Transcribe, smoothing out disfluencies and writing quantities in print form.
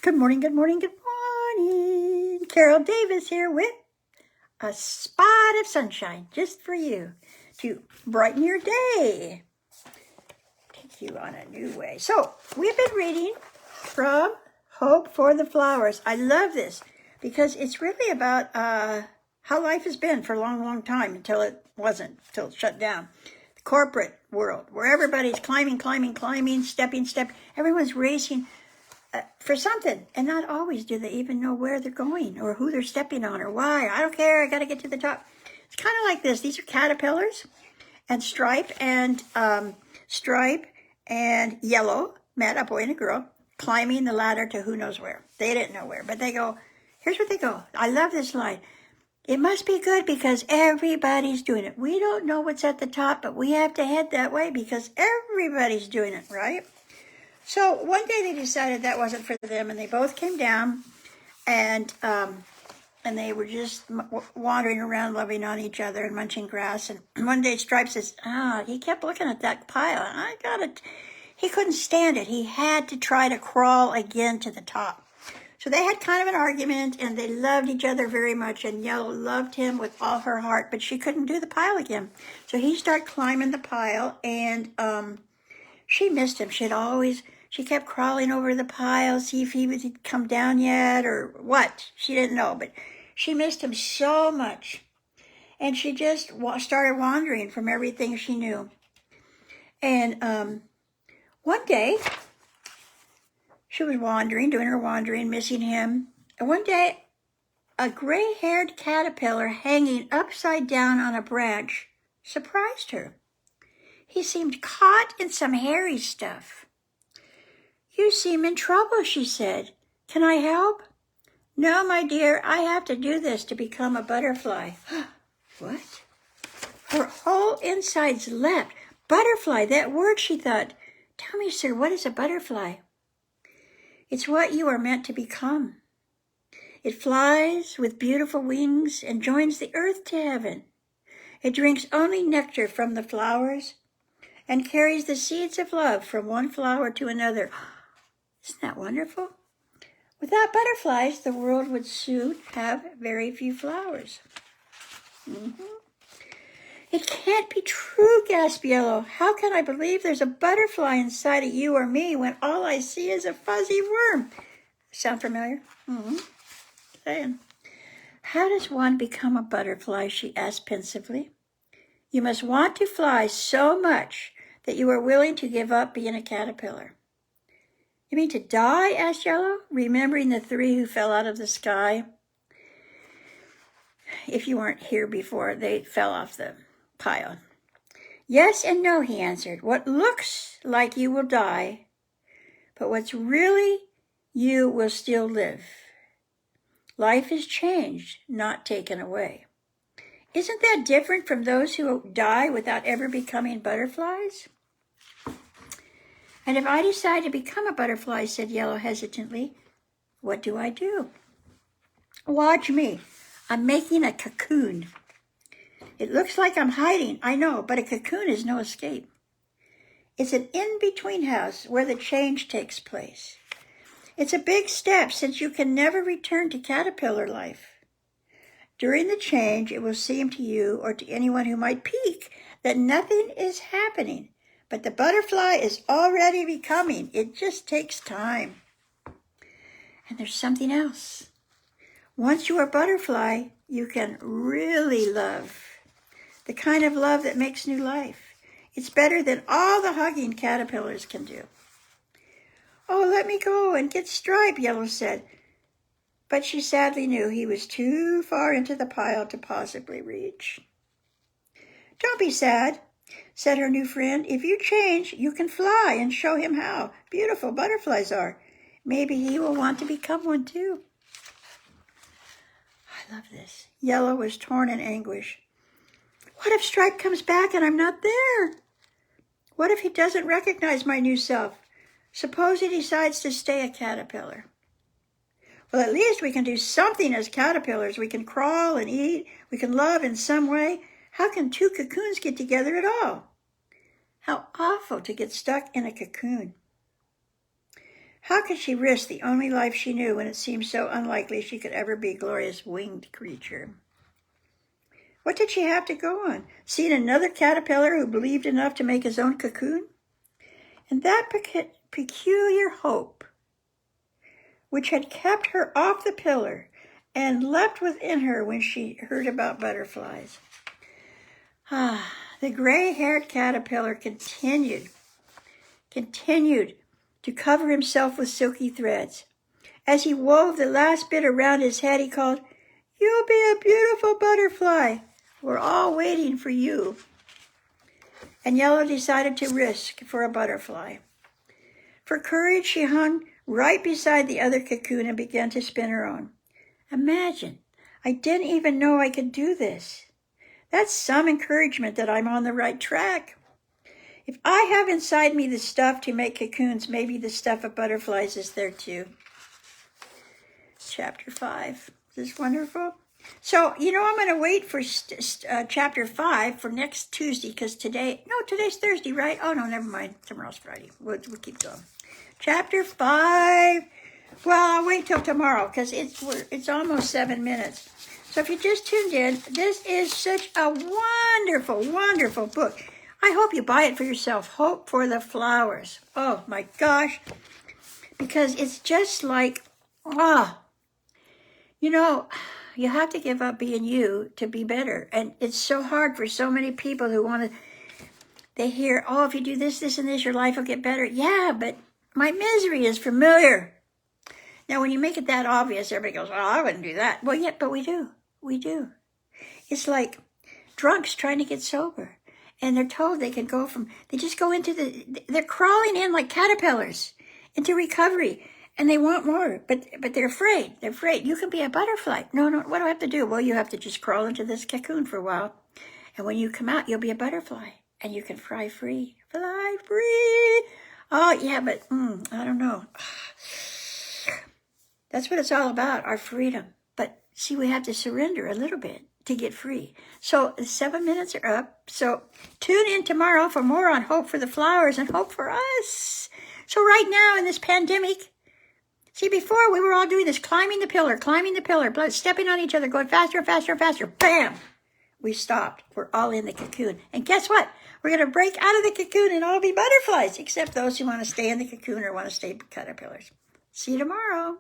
Good morning, good morning, good morning. Carol Davis here with a spot of sunshine just for you to brighten your day. Take you on a new way. So, we've been reading from Hope for the Flowers. I love this because it's really about how life has been for a long, long time until it wasn't, until it shut down. The corporate world, where everybody's climbing, stepping. Everyone's racing for something, and not always do they even know where they're going or who they're stepping on or why. I don't care, I got to get to the top. It's kind of like this. These are caterpillars, and Stripe and Yellow met, a boy and a girl, climbing the ladder to who knows where. They didn't know where, but they go, here's what they go. I love this line. It must be good because everybody's doing it. We don't know what's at the top, but we have to head that way because everybody's doing it, right? So one day they decided that wasn't for them, and they both came down, and they were just wandering around, loving on each other and munching grass. And one day Stripe says, he kept looking at that pile. He couldn't stand it. He had to try to crawl again to the top. So they had kind of an argument, and they loved each other very much, and Yellow loved him with all her heart, but she couldn't do the pile again. So he started climbing the pile, and she missed him. She kept crawling over the pile, see if he would come down yet or what. She didn't know, but she missed him so much. And she just started wandering from everything she knew. And one day, she was doing her wandering, missing him. And one day, a gray-haired caterpillar hanging upside down on a branch surprised her. He seemed caught in some hairy stuff. You seem in trouble, she said. Can I help? No, my dear, I have to do this to become a butterfly. What? Her whole insides leapt. Butterfly, that word, she thought. Tell me, sir, what is a butterfly? It's what you are meant to become. It flies with beautiful wings and joins the earth to heaven. It drinks only nectar from the flowers and carries the seeds of love from one flower to another. Isn't that wonderful? Without butterflies, the world would soon have very few flowers. It can't be true, gasped Yellow. How can I believe there's a butterfly inside of you or me when all I see is a fuzzy worm? Sound familiar? Saying. How does one become a butterfly, she asked pensively. You must want to fly so much that you are willing to give up being a caterpillar. You mean to die? Asked Yellow, remembering the three who fell out of the sky. If you weren't here before, they fell off the pile. Yes and no, he answered. What looks like you will die, but what's really you will still live. Life is changed, not taken away. Isn't that different from those who die without ever becoming butterflies? And if I decide to become a butterfly, said Yellow hesitantly, what do I do? Watch me. I'm making a cocoon. It looks like I'm hiding, I know, but a cocoon is no escape. It's an in-between house where the change takes place. It's a big step since you can never return to caterpillar life. During the change, it will seem to you or to anyone who might peek that nothing is happening, but the butterfly is already becoming. It just takes time. And there's something else. Once you are a butterfly, you can really love. The kind of love that makes new life. It's better than all the hugging caterpillars can do. Oh, let me go and get Stripe, Yellow said. But she sadly knew he was too far into the pile to possibly reach. Don't be sad, said her new friend. If you change, you can fly and show him how beautiful butterflies are. Maybe he will want to become one too. I love this. Yellow was torn in anguish. What if Stripe comes back and I'm not there? What if he doesn't recognize my new self? Suppose he decides to stay a caterpillar. Well, at least we can do something as caterpillars. We can crawl and eat. We can love in some way. How can two cocoons get together at all? How awful to get stuck in a cocoon. How could she risk the only life she knew when it seemed so unlikely she could ever be a glorious winged creature? What did she have to go on? Seeing another caterpillar who believed enough to make his own cocoon? And that peculiar hope, which had kept her off the pillar and leapt within her when she heard about butterflies. The gray-haired caterpillar continued to cover himself with silky threads. As he wove the last bit around his head, he called, "You'll be a beautiful butterfly. We're all waiting for you." And Yellow decided to risk for a butterfly. For courage, she hung right beside the other cocoon and began to spin her own. Imagine, I didn't even know I could do this. That's some encouragement that I'm on the right track. If I have inside me the stuff to make cocoons, maybe the stuff of butterflies is there too. Chapter 5. Is this wonderful? So, I'm going to wait for chapter 5 for next Tuesday, because today's Thursday, right? Oh, no, never mind. Tomorrow's Friday. We'll keep going. Chapter 5. Well, I'll wait till tomorrow, because it's almost 7 minutes. So if you just tuned in, this is such a wonderful, wonderful book. I hope you buy it for yourself. Hope for the Flowers. Oh, my gosh. Because it's just like, you have to give up being you to be better. And it's so hard for so many people who they hear, if you do this, this, and this, your life will get better. Yeah, but my misery is familiar. Now, when you make it that obvious, everybody goes, I wouldn't do that. Well, yeah, but we do. We do. It's like drunks trying to get sober. And they're told they just go into they're crawling in like caterpillars into recovery. And they want more, but they're afraid. They're afraid. You can be a butterfly. No, what do I have to do? Well, you have to just crawl into this cocoon for a while. And when you come out, you'll be a butterfly. And you can fly free. Fly free. Oh, yeah, but I don't know. That's what it's all about, our freedom. But see, we have to surrender a little bit to get free. So 7 minutes are up. So tune in tomorrow for more on Hope for the Flowers and Hope for Us. So right now in this pandemic, see, before we were all doing this, climbing the pillar, stepping on each other, going faster and faster and faster. Bam! We stopped. We're all in the cocoon. And guess what? We're going to break out of the cocoon and all be butterflies, except those who want to stay in the cocoon or want to stay caterpillars. See you tomorrow.